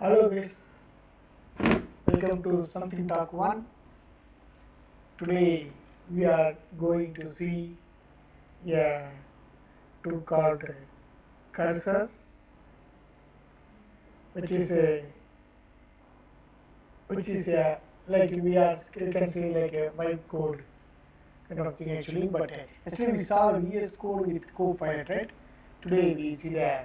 Hello guys, welcome to Something Talk 1. Today we are going to see a tool called cursor, which is a like we are you can say like a vibe code kind of thing actually. But yesterday we saw the VS code with Copilot, right? Today we see the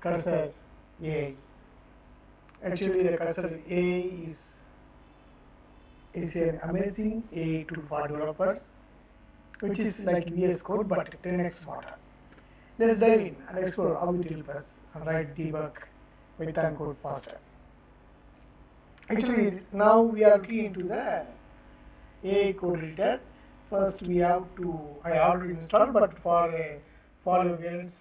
cursor AI. Actually, the cursor AI is an amazing AI tool for developers, which is like VS Code but 10x smarter. Let's dive in and explore how it helps us write debug Python code faster. Actually, now we are looking into the AI code editor. First, we have to, I already installed, but for your guys,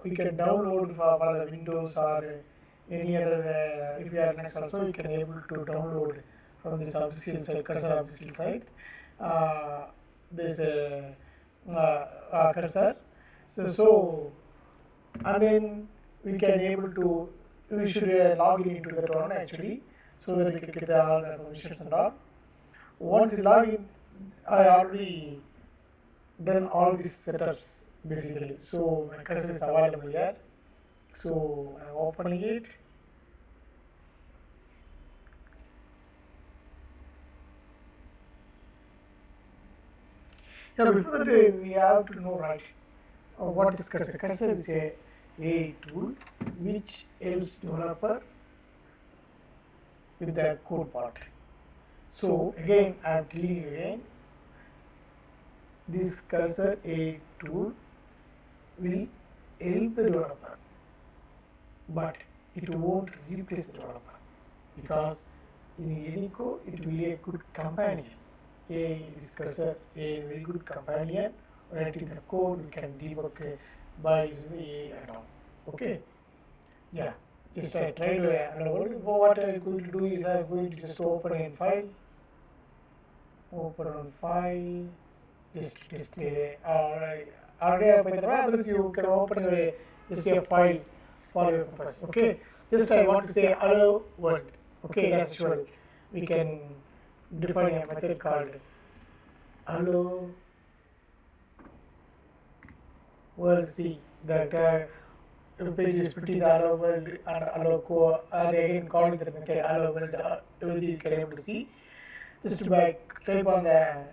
we can download for the Windows or any other, if you are Linux also, you can able to download from this official site, cursor official site. This cursor. So, and then we can able to, we should log in into that one actually, so that we can get all the permissions and all. Once you log in, I already done all these setups basically. So my cursor is available here. So I'm opening it. Yeah, before that we have to know, right, what is cursor. Cursor is a tool which helps developer with the code part. So again, I am telling you again, this cursor a tool will help the developer, but it won't replace the developer, because in any code it will be a good companion. This cursor a very good companion. Writing the code, we can debug by using the AI and all. Okay, yeah. Just I tried to unload. What I'm going to do is I'm going to just open a file. Open on file. Just already I Python. Others you can open your just a file for your purpose. Okay. Just I want to say hello world. Okay, that's usual. We can define a method called hello world. See that page is pretty the hello world and hello co and again calling the method hello world. Everything you can able to see. Just by type on the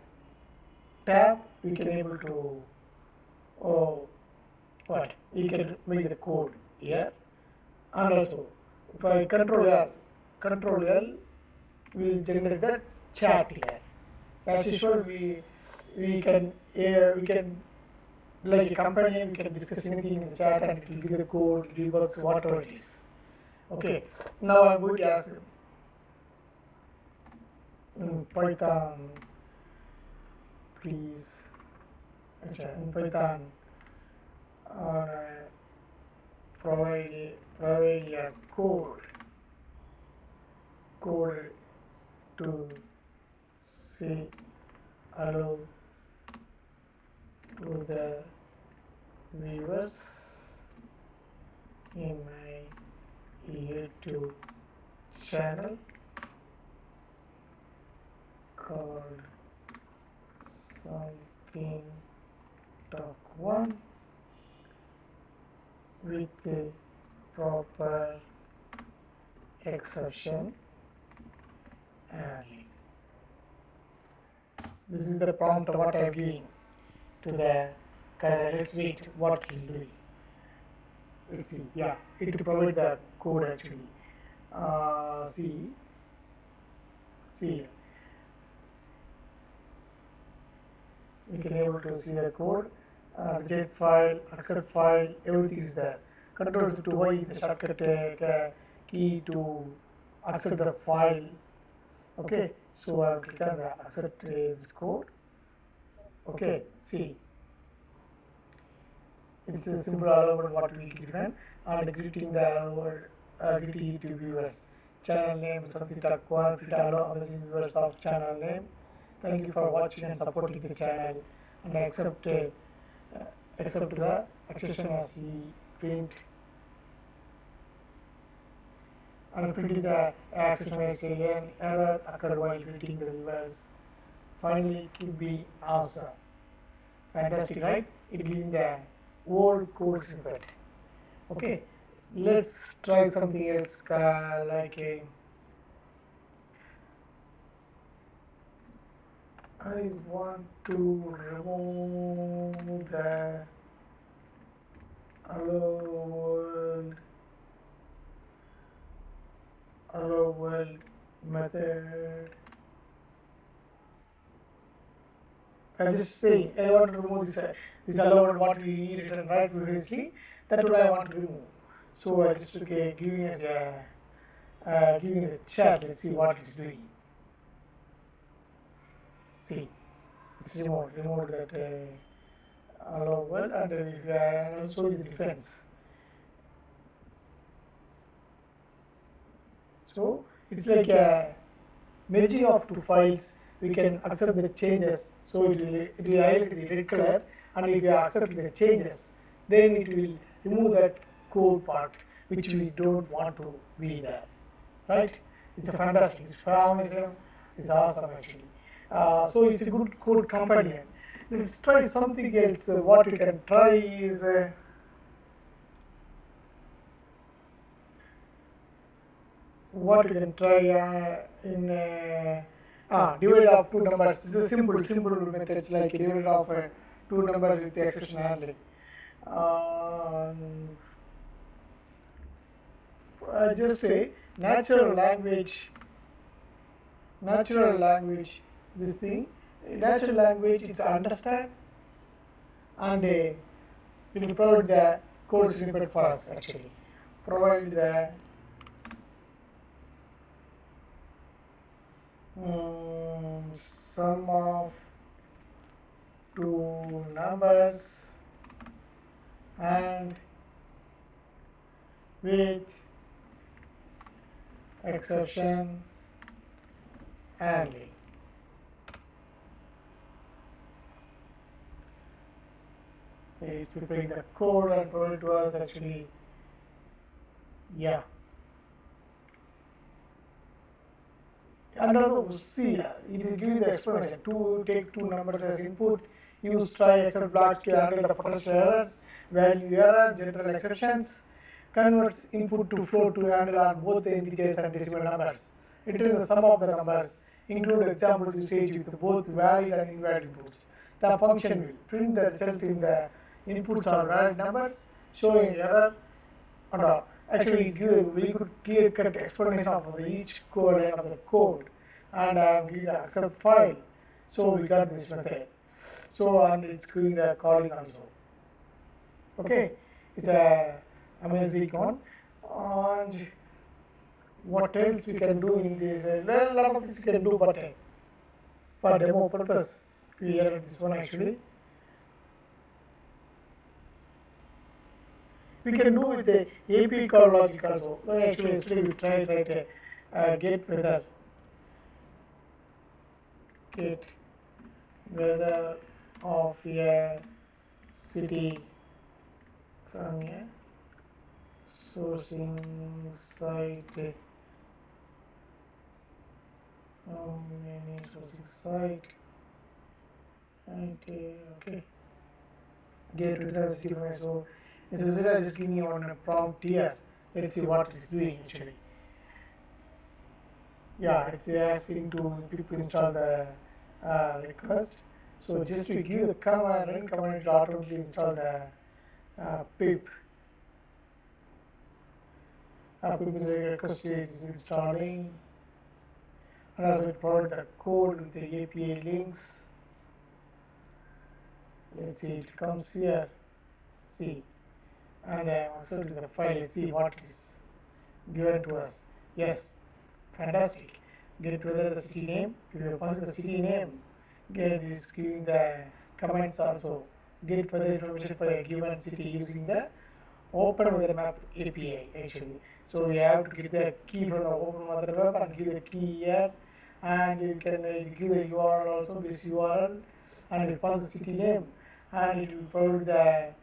tab, we can able to oh what you can make the code here. And also if I control L will generate the chat here. As usual, we can like a company, we can discuss anything in the chat and it will give the code, debugs, whatever it is. Okay, now I'm going to ask Python, please. In Python, uh, provide a code to say hello to the viewers in my YouTube channel called Something Talk 1 with the proper exception early. This is the prompt what I am giving to the cursor. Let's wait what it will do. Let's see. Yeah, it will provide the code actually. See, you can able to see the code, reject file, accept file, everything is there. Control to Y the shortcut key to accept the file. Okay, so I click on the accept this code. Okay, see, it's a simple allowed what we given and greeting the allowed greeting YouTube viewers. Channel name something talk one, hello amazing viewers of channel name. Thank you for watching and supporting the channel, and accept the exception as he print and printing the access may say an error occurred while reading the reverse. Finally, it could be awesome. Fantastic, right? It giving the whole code snippet. Okay, let's try something else like a. I want to remove the hello world method. I just say I want to remove this hello world what we written right previously. That what I want to remove. So I just giving us a giving the chat. Let's see what it's doing. See, it's removed that hello world, and if I'll show you the difference. So it's like a merging of two files. We can accept the changes. So it will highlight the red color, and if we accept the changes, then it will remove that code part which we don't want to be there. Right? It's a fantastic. It's promising. It's awesome actually. So it's a good code companion. Let's try something else. What we can try is. What we can try in divide of two numbers. This is simple methods like divide of two numbers with the exception handling. Um, just a natural language. This thing, natural language. It's understand and it will provide the code snippet for us actually. Provide the um, sum of two numbers and with exception handling. So it's preparing the code and provide to us actually. Yeah. And also see it will give you the explanation. Take two numbers as input, use try except blocks to handle the potential errors, value error, general exceptions, converts input to float to handle on both the integers and decimal numbers. Return the sum of the numbers, include examples usage with both valid and invalid inputs. The function will print the result in the inputs are valid numbers, showing error and all. Actually, give a very good clear-cut explanation of each core line of the code, and give the accept file. So we got this method. So and it's giving the calling also. Okay, it's a amazing one. And what else we can do in this? A lot of things we can do, but for demo purpose, we added this one actually. We can do with the API call logic also. Actually, yesterday we tried get weather of a city from a sourcing site. Any sourcing site and okay. Get weather of city from a so. So just give me one prompt here. Let's see what it's doing actually. Yeah, it's asking to people install the request. So just to give the command, run command, it will automatically install the pip. Pip is a request is installing, and also it provides the code with the API links. Let's see, it comes here. See, and also to the file. Let's see what is given to us. Yes, fantastic. Get whether the city name. If you pass the city name, get is giving the comments also. Get further information for a given city using the open weather map API actually. So we have to get the key from the open weather web and give the key here, and you can give the URL also, this URL, and it pass the city name, and it will provide the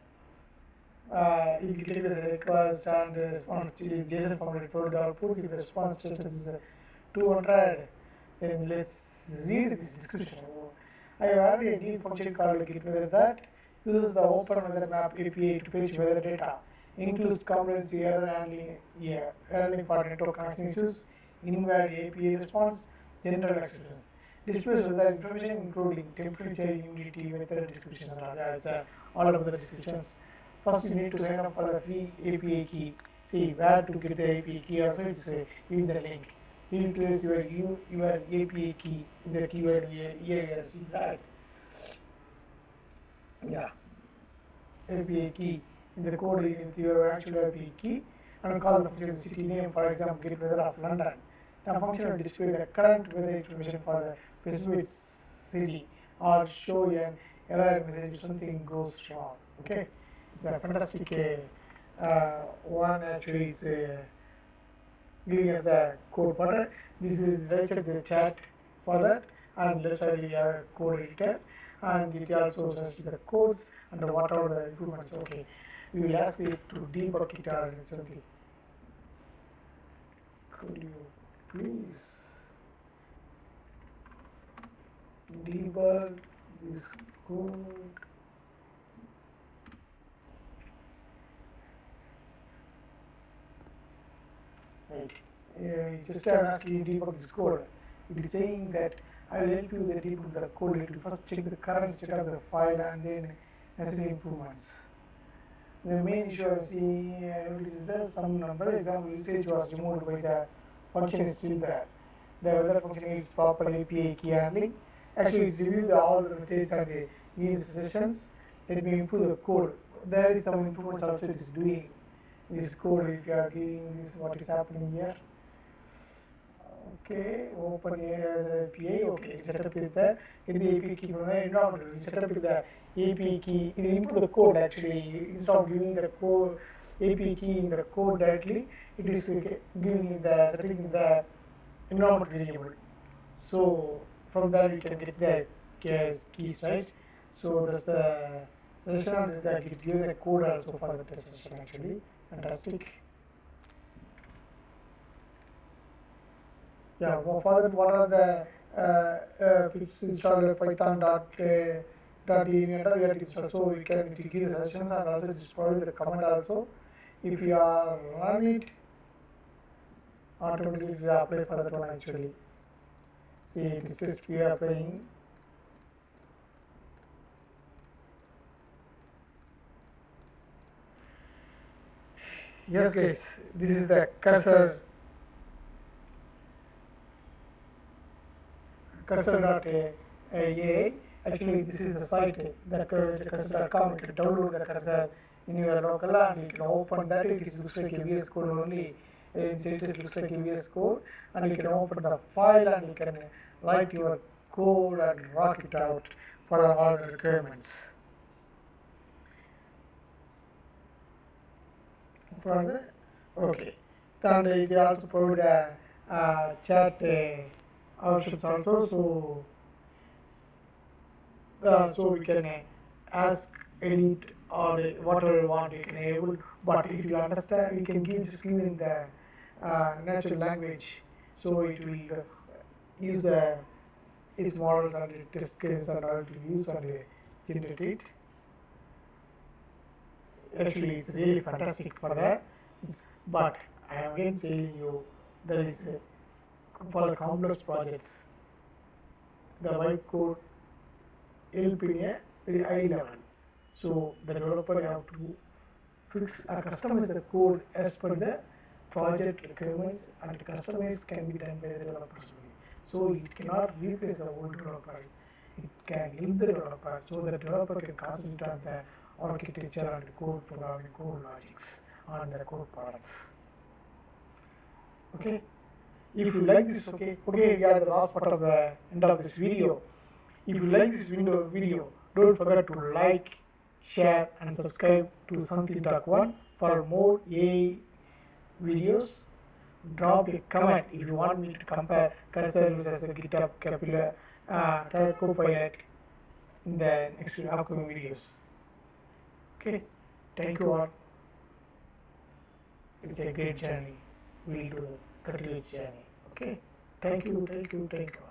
it detects a request and response to JSON format for the output. If the response status is 200, then let's read this description. I have added a new function called getWeather that uses the Open Weather Map API to fetch weather data. Includes comprehensive error handling for network connection issues, invalid API response, general exceptions. Displays weather information including temperature, humidity, weather descriptions, and all of the descriptions. First, you need to sign up for the free API key. See where to get the API key. Also, it's in the link. You need to use your API key in the keyword here. See right? Yeah. API key in the code with your actual API key and call the function city name, for example, get weather of London. The function will display the current weather information for the specific city or show an error message if something goes wrong. Okay, it's a fantastic one. Actually, it's giving us the code button. This is right side the chat for that, and left side you have a code editor, and it also says the codes and whatever the improvements. Okay, we will ask it to debug it or something. Could you please debug this code? Right. Just I'm asking you to debug this code. It is saying that I will help you with the debug the code. It will first check the current state of the file and then necessary improvements. The main issue I see notice is that some number example usage was removed by the function is still there. The weather function is proper API key handling. Actually, it reviews all the methods and gives suggestions. Let me improve the code. There is some improvements also it is doing. This code, if you are giving this, what is happening here? Okay, open here API. Okay, set up with the in the API key from the environment. Set up with the API key. You input the code actually instead of giving the code API key in the code directly. It is giving in the setting in the environment variable. So from there we can get the keys, right? So that's the session that it gives the code also for the test session actually. Fantastic. Yeah, well, for that, what are the pips installed Python dot env we have to install. So we can give the sessions and also just provide the command also. If you are run it, automatically we apply for that one actually. See, it is just we are applying. Yes, guys, this is the cursor.ai. Actually, this is the site, the cursor.com. You can download the cursor in your local and you can open that. It looks like a VS Code only. Inside it looks like a VS Code, and you can open the file and you can write your code and rock it out for all the requirements. For the okay, and it also provide the chat options also. So we can ask, edit, or whatever you want you can enable. But if you understand, we can just give in the natural language, so it will use the its models and test cases and all to use and generate it. Actually, it's really fantastic for that. But I am again saying you there is for the complex projects, the white code help in a very high level. So the developer have to fix or customize the code as per the project requirements, and customize can be done by the developers only. So it cannot replace the old developers. It can help the developer so the developer can concentrate on the architecture and code programming, code logics, and the code products. Okay. If you like this, okay, we are the last part of the end of this video. If you like this video, don't forget to like, share, and subscribe to Something Talk 1 for more AI videos. Drop a comment if you want me to compare Cursor versus GitHub Copilot in the next upcoming videos. Okay, thank you all. it's a great journey. We'll do the continuous journey. Okay. Thank you. Thank you. Thank you.